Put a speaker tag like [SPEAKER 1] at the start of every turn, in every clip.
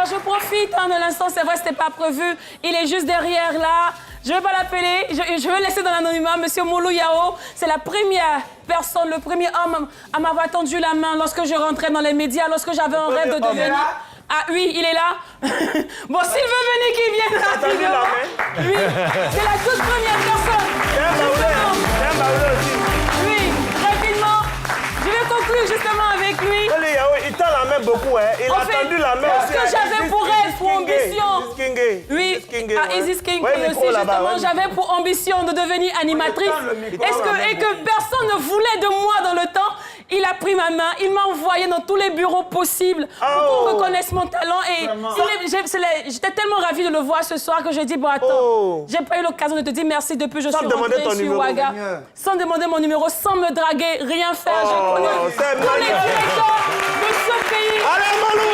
[SPEAKER 1] je profite de l'instant, c'est vrai, c'était pas prévu. Il est juste derrière là. Je vais pas l'appeler, je vais laisser dans l'anonymat Monsieur Moulou Yao. C'est la première personne, le premier homme à m'avoir tendu la main lorsque je rentrais dans les médias, lorsque j'avais un rêve de devenir... Ah oui, il est là. Bon, s'il veut venir, qu'il vienne rapidement. Oui, c'est la toute première personne. Oui, rapidement. Je vais conclure justement avec lui.
[SPEAKER 2] Il tend la main beaucoup, hein. Il a tendu la main aussi.
[SPEAKER 1] Parce que j'avais pour rêve, pour ambition. Oui, à Isis King aussi, justement, j'avais pour ambition de devenir animatrice. Et que personne ne voulait de moi dans le temps. Il a pris ma main, il m'a envoyé dans tous les bureaux possibles pour qu'on reconnaisse mon talent. Et j'étais tellement ravie de le voir ce soir que j'ai dit, bon, attends, j'ai pas eu l'occasion de te dire merci depuis que je suis rentrée sur Ouaga. Sans demander mon numéro, sans me draguer, rien faire. J'ai connu tous les directeurs de ce pays.
[SPEAKER 2] Allez, Malou!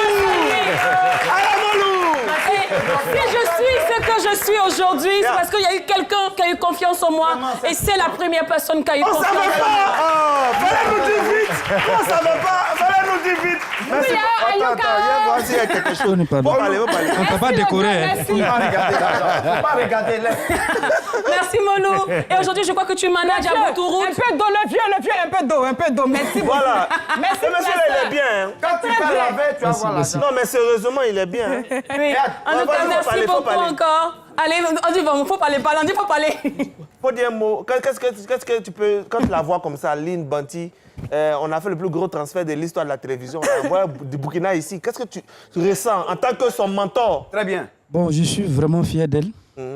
[SPEAKER 1] Si je suis ce que je suis aujourd'hui, c'est parce qu'il y a eu quelqu'un qui a eu confiance en moi. Et c'est la première personne qui a eu confiance en moi.
[SPEAKER 2] On savait pas! Fallait nous dire vite! On savait pas! Fallait nous dire vite! Merci. Attends, viens voir s'il y a quelque chose. Faut parler.
[SPEAKER 3] On t'a pas décoré.
[SPEAKER 2] Faut pas regarder là.
[SPEAKER 1] Merci, Moulou. Et aujourd'hui, je crois que tu manages à Boutouroute.
[SPEAKER 4] Un peu d'eau, le vieux, un peu d'eau. Merci beaucoup.
[SPEAKER 2] Voilà.
[SPEAKER 4] Merci,
[SPEAKER 2] Ce monsieur-là, il est bien. Quand tu parles avec, tu vas voir là. Non, mais sérieusement, il est bien.
[SPEAKER 1] Oui. En tout cas, merci beaucoup encore. Allez, on dit, bon, faut parler, on dit, faut parler.
[SPEAKER 2] Faut dire un mot. Qu'est-ce que tu peux, quand tu la vois comme ça, Lynn Banti, on a fait le plus gros transfert de l'histoire de la télévision. On voit du Burkina ici. Qu'est-ce que tu ressens en tant que son mentor? Très bien.
[SPEAKER 3] Bon, je suis vraiment fier d'elle.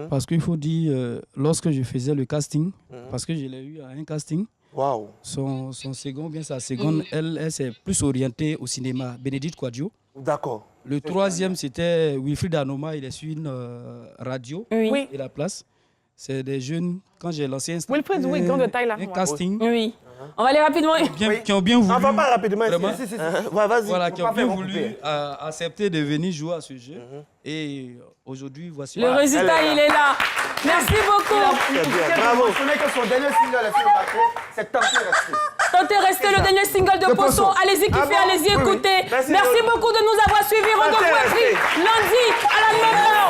[SPEAKER 3] Parce qu'il faut dire, lorsque je faisais le casting, parce que je l'ai eu à un casting,
[SPEAKER 2] wow.
[SPEAKER 3] Son second, bien sa seconde, elle s'est plus orientée au cinéma. Bénédicte Quadio.
[SPEAKER 2] D'accord.
[SPEAKER 3] Le troisième, c'était Wilfried Anoma. Il est sur une radio et la place. C'est des jeunes, quand j'ai lancé un
[SPEAKER 4] Wilfried, oui, grand de taille là.
[SPEAKER 3] Un casting.
[SPEAKER 1] Oui. On va aller rapidement.
[SPEAKER 3] Qui ont bien voulu.
[SPEAKER 2] On va pas rapidement.
[SPEAKER 3] Vas-y. Voilà, qui ont bien voulu accepter de venir jouer à ce jeu. Et aujourd'hui, voici.
[SPEAKER 1] Le résultat, il est là. Merci beaucoup.
[SPEAKER 2] Bravo.
[SPEAKER 1] Tentez rester le dernier single de Poisson. Allez-y, kiffez, allez-y, écoutez. Merci beaucoup de nous avoir suivis. Rendez-vous lundi à la même heure.